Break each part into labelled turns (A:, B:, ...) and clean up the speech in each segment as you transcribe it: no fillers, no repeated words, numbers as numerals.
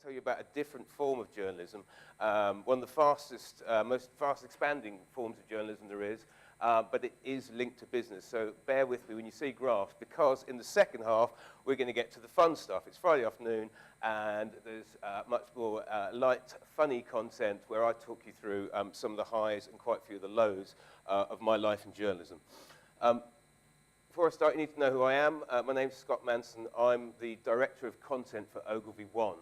A: tell you about a different form of journalism, one of the fastest, most fast expanding forms of journalism there is, but it is linked to business. So bear with me when you see graphs, because in the second half, we're going to get to the fun stuff. It's Friday afternoon, and there's much more light, funny content where I talk you through some of the highs and quite a few of the lows of my life in journalism. Before I start, you need to know who I am. My name's Scott Manson. I'm the Director of Content for Ogilvy One.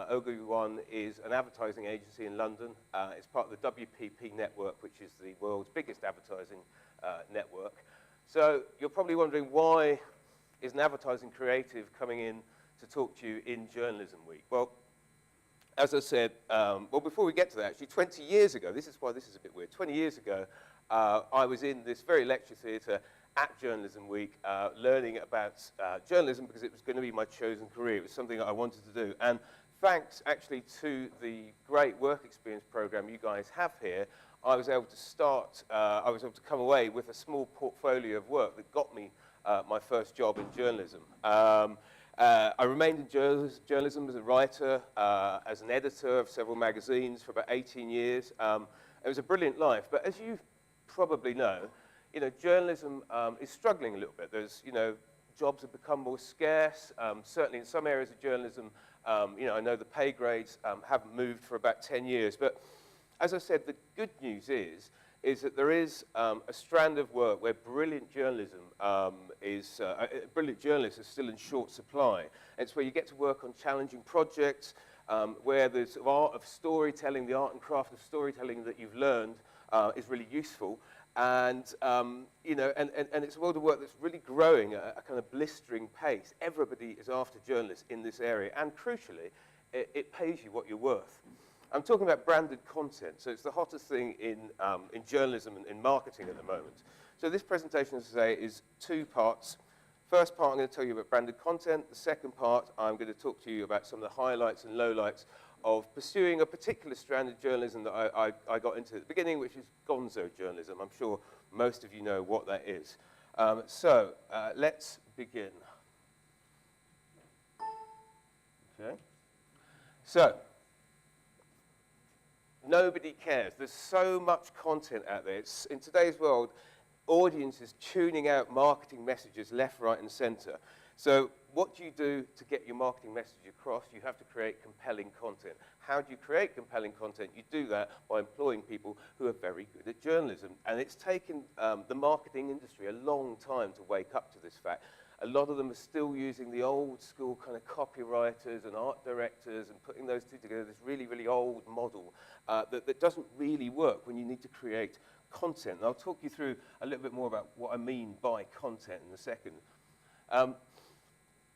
A: Ogilvy One is an advertising agency in London. It's part of the WPP network, which is the world's biggest advertising network. So you're probably wondering, why is an advertising creative coming in to talk to you in Journalism Week? Well, as I said, well, before we get to that, actually, 20 years ago, this is why this is a bit weird. 20 years ago, I was in this very lecture theatre at Journalism Week, learning about journalism, because it was going to be my chosen career. It was something that I wanted to do. And thanks, actually, to the great work experience program you guys have here, I was able to start, I was able to come away with a small portfolio of work that got me my first job in journalism. I remained in journalism as a writer, as an editor of several magazines for about 18 years. It was a brilliant life, but as you probably know, journalism is struggling a little bit. There's, jobs have become more scarce. Certainly in some areas of journalism, I know the pay grades haven't moved for about 10 years. But as I said, the good news is that there is a strand of work where brilliant journalism brilliant journalists are still in short supply. And it's where you get to work on challenging projects, where the sort of art of storytelling, the art and craft of storytelling that you've learned is really useful. And, and it's a world of work that's really growing at a kind of blistering pace. Everybody is after journalists in this area. And crucially, it pays you what you're worth. I'm talking about branded content. So it's the hottest thing in journalism and in marketing at the moment. So this presentation, as I say, is two parts. First part, I'm going to tell you about branded content. The second part, I'm going to talk to you about some of the highlights and lowlights of pursuing a particular strand of journalism that I got into at the beginning, which is gonzo journalism. I'm sure most of you know what that is. So let's begin. Okay. So, nobody cares. There's so much content out there. In today's world, audiences tuning out marketing messages left, right, and center. So what do you do to get your marketing message across? You have to create compelling content. How do you create compelling content? You do that by employing people who are very good at journalism. And it's taken the marketing industry a long time to wake up to this fact. A lot of them are still using the old school kind of copywriters and art directors and putting those two together, this really, really old model that doesn't really work when you need to create content. And I'll talk you through a little bit more about what I mean by content in a second.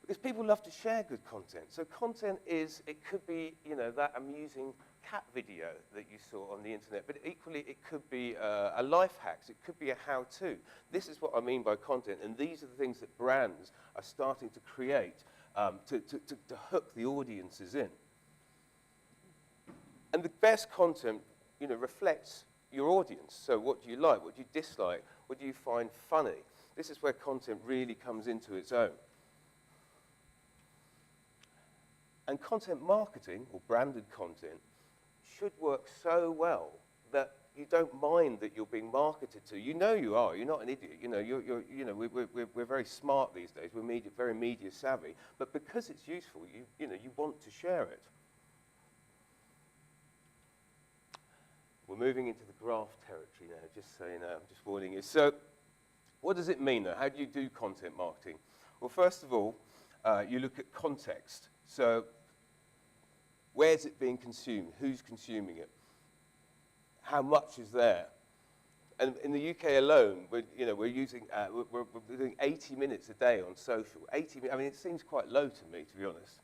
A: Because people love to share good content. So content is, it could be, that amusing cat video that you saw on the internet, but equally it could be a life hacks, it could be a how-to. This is what I mean by content, and these are the things that brands are starting to create to hook the audiences in. And the best content, reflects your audience. So what do you like? What do you dislike? What do you find funny? This is where content really comes into its own. And content marketing, or branded content, should work so well that you don't mind that you're being marketed to. You know you are. You're not an idiot. We're very smart these days. We're very media savvy. But because it's useful, you want to share it. We're moving into the graph territory now, just so you know. I'm just warning you. So what does it mean, though? How do you do content marketing? Well, first of all, you look at context. So where's it being consumed? Who's consuming it? How much is there? And in the UK alone, we're doing 80 minutes a day on social. 80 minutes, I mean, it seems quite low to me, to be honest.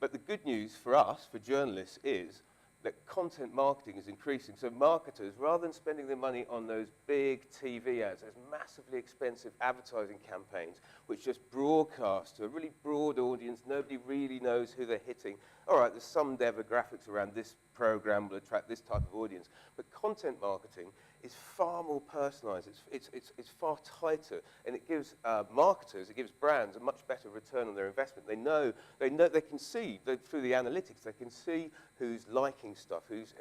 A: But the good news for us, for journalists, is that content marketing is increasing. So marketers, rather than spending their money on those big TV ads, those massively expensive advertising campaigns, which just broadcast to a really broad audience, nobody really knows who they're hitting. All right, there's some demographics around this program will attract this type of audience. But content marketing is far more personalized. It's far tighter, and it gives marketers, it gives brands a much better return on their investment. They can see through the analytics, they can see who's liking stuff, who's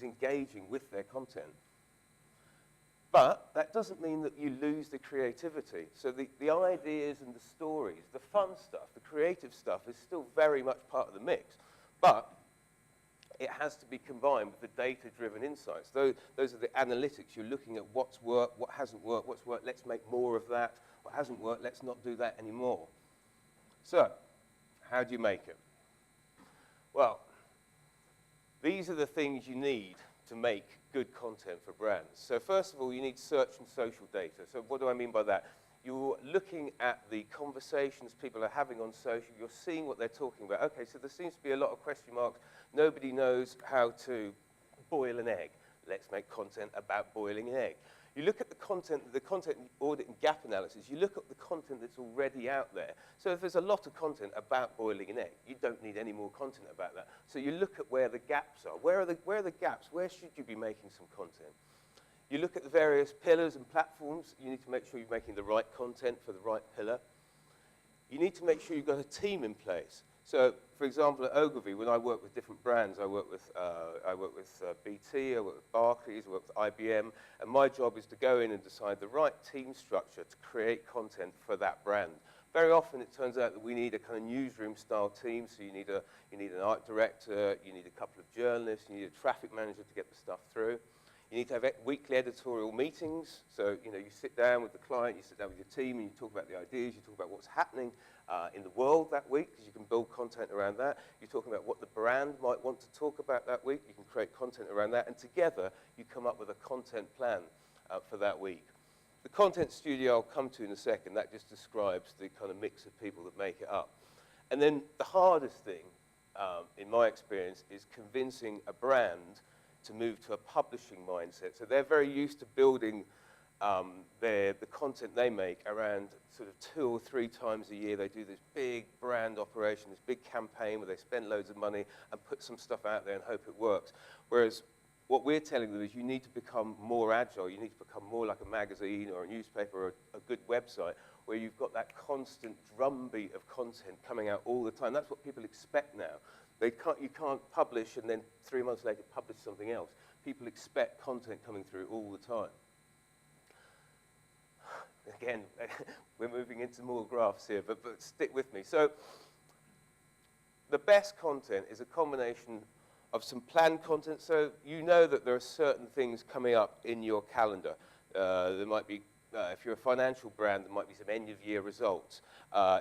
A: engaging with their content. But that doesn't mean that you lose the creativity. So the ideas and the stories, the fun stuff, the creative stuff is still very much part of the mix. But it has to be combined with the data-driven insights. Those are the analytics. You're looking at what's worked, what hasn't worked, what's worked, let's make more of that. What hasn't worked, let's not do that anymore. So, how do you make it? Well, these are the things you need to make good content for brands. So first of all, you need search and social data. So what do I mean by that? You're looking at the conversations people are having on social. You're seeing what they're talking about. Okay, so there seems to be a lot of question marks. Nobody knows how to boil an egg. Let's make content about boiling an egg. You look at the content audit and gap analysis. You look at the content that's already out there. So if there's a lot of content about boiling an egg, you don't need any more content about that. So you look at where the gaps are. Where are the gaps? Where should you be making some content? You look at the various pillars and platforms. You need to make sure you're making the right content for the right pillar. You need to make sure you've got a team in place. So, for example, at Ogilvy, when I work with different brands, I work with BT, I work with Barclays, I work with IBM, and my job is to go in and decide the right team structure to create content for that brand. Very often, it turns out that we need a kind of newsroom-style team. So you need an art director, you need a couple of journalists, you need a traffic manager to get the stuff through. You need to have weekly editorial meetings. So, you sit down with the client, you sit down with your team, and you talk about the ideas, you talk about what's happening in the world that week, because you can build content around that. You're talking about what the brand might want to talk about that week. You can create content around that, and together, you come up with a content plan for that week. The content studio I'll come to in a second, that just describes the kind of mix of people that make it up. And then the hardest thing, in my experience, is convincing a brand to move to a publishing mindset. So they're very used to building the content they make around sort of 2 or 3 times a year. They do this big brand operation, this big campaign where they spend loads of money and put some stuff out there and hope it works. Whereas what we're telling them is you need to become more agile. You need to become more like a magazine or a newspaper or a good website where you've got that constant drumbeat of content coming out all the time. That's what people expect now. You can't publish and then 3 months later publish something else. People expect content coming through all the time. Again, we're moving into more graphs here, but stick with me. So the best content is a combination of some planned content. So you know that there are certain things coming up in your calendar. There might be, if you're a financial brand, there might be some end-of-year results.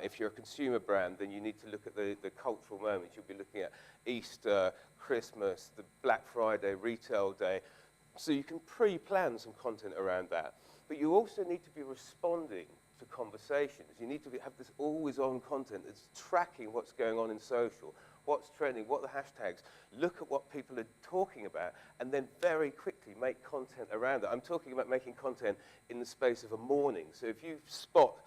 A: If you're a consumer brand, then you need to look at the cultural moments. You'll be looking at Easter, Christmas, the Black Friday, Retail Day. So you can pre-plan some content around that. But you also need to be responding to conversations. You need to have this always-on content that's tracking what's going on in social, what's trending, what are the hashtags. Look at what people are talking about, and then very quickly make content around it. I'm talking about making content in the space of a morning. So if you spot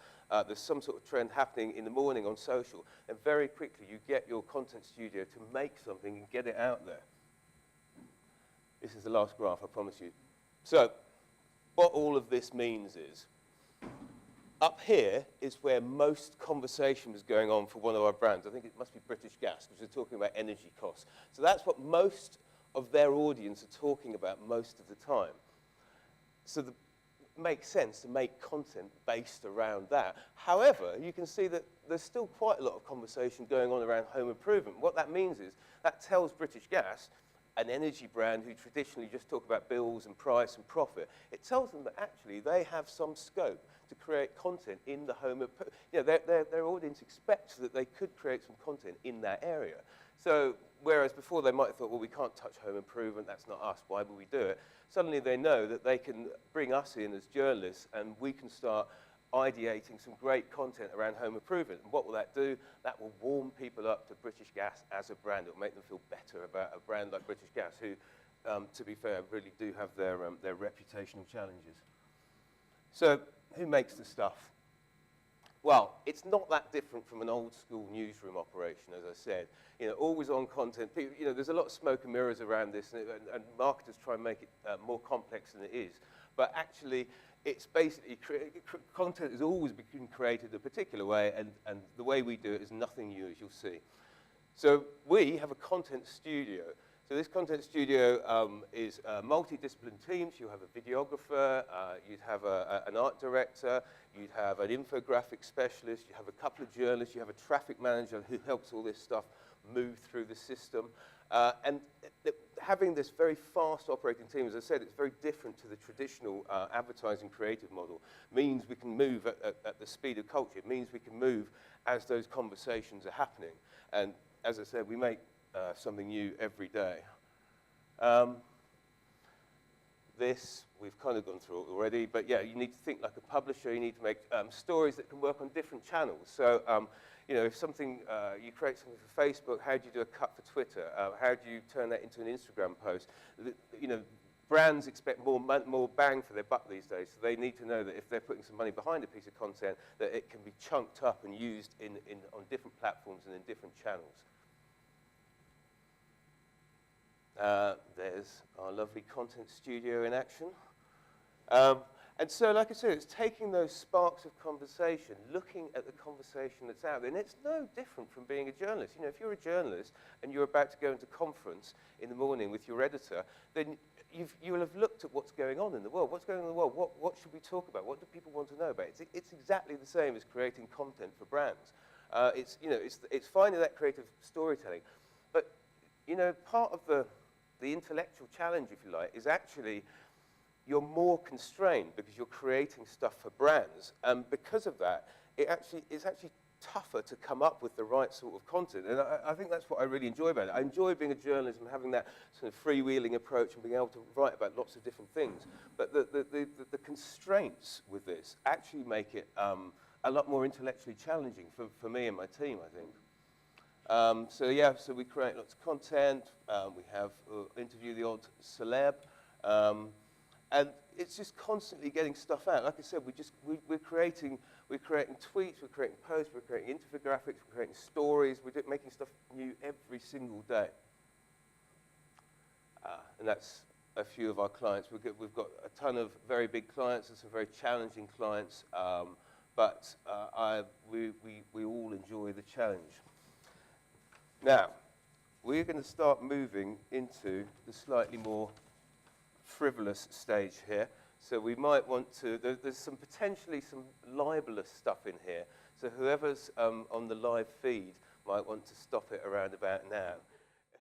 A: there's some sort of trend happening in the morning on social, and very quickly you get your content studio to make something and get it out there. This is the last graph, I promise you. So what all of this means is, up here is where most conversation was going on for one of our brands. I think it must be British Gas, because we're talking about energy costs. So that's what most of their audience are talking about most of the time. So it makes sense to make content based around that. However, you can see that there's still quite a lot of conversation going on around home improvement. What that means is, that tells British Gas, an energy brand who traditionally just talk about bills and price and profit, it tells them that actually they have some scope to create content in the home. Their audience expects that they could create some content in that area. So whereas before they might have thought, well, we can't touch home improvement, that's not us, why would we do it? Suddenly they know that they can bring us in as journalists and we can start ideating some great content around home improvement. And what will that do? That will warm people up to British Gas as a brand. It will make them feel better about a brand like British Gas, who, to be fair, really do have their reputational challenges. So who makes the stuff? Well, it's not that different from an old school newsroom operation, as I said. You know, always on content. People, you know, there's a lot of smoke and mirrors around this, and marketers try and make it more complex than it is. But actually, it's basically, content has always been created a particular way, and the way we do it is nothing new, as you'll see. So we have a content studio. So this content studio is multidisciplinary teams. You have a videographer, you'd have an art director, you'd have an infographic specialist, you have a couple of journalists, you have a traffic manager who helps all this stuff move through the system. And having this very fast operating team, as I said, it's very different to the traditional advertising creative model. Means we can move at the speed of culture. It means we can move as those conversations are happening. And as I said, we make something new every day. This, we've kind of gone through it already, but yeah, you need to think like a publisher. You need to make stories that can work on different channels. So, you know, if something, you create something for Facebook, how do you do a cut for Twitter? How do you turn that into an Instagram post? You know, brands expect more bang for their buck these days, so they need to know that if they're putting some money behind a piece of content, that it can be chunked up and used on different platforms and in different channels. There's our lovely content studio in action. And so, like I said, it's taking those sparks of conversation, looking at the conversation that's out there. And it's no different from being a journalist. You know, if you're a journalist and you're about to go into conference in the morning with your editor, then you will have looked at what's going on in the world. What's going on in the world? What should we talk about? What do people want to know about? It's exactly the same as creating content for brands. You know, it's finding that creative storytelling. But, you know, part of the intellectual challenge, if you like, is actually you're more constrained because you're creating stuff for brands. And because of that, it's actually tougher to come up with the right sort of content. And I think that's what I really enjoy about it. I enjoy being a journalist and having that sort of freewheeling approach and being able to write about lots of different things. But the constraints with this actually make it a lot more intellectually challenging for me and my team, I think. So yeah, so we create lots of content. We have interview the odd celeb. And it's just constantly getting stuff out. Like I said, we're creating tweets, we're creating posts, we're creating infographics, we're creating stories. We're making stuff new every single day. And that's a few of our clients. We've got a ton of very big clients and some very challenging clients, but we all enjoy the challenge. Now, we're going to start moving into the slightly more frivolous stage here. So we might want to, there's potentially some libelous stuff in here. So whoever's on the live feed might want to stop it around about now.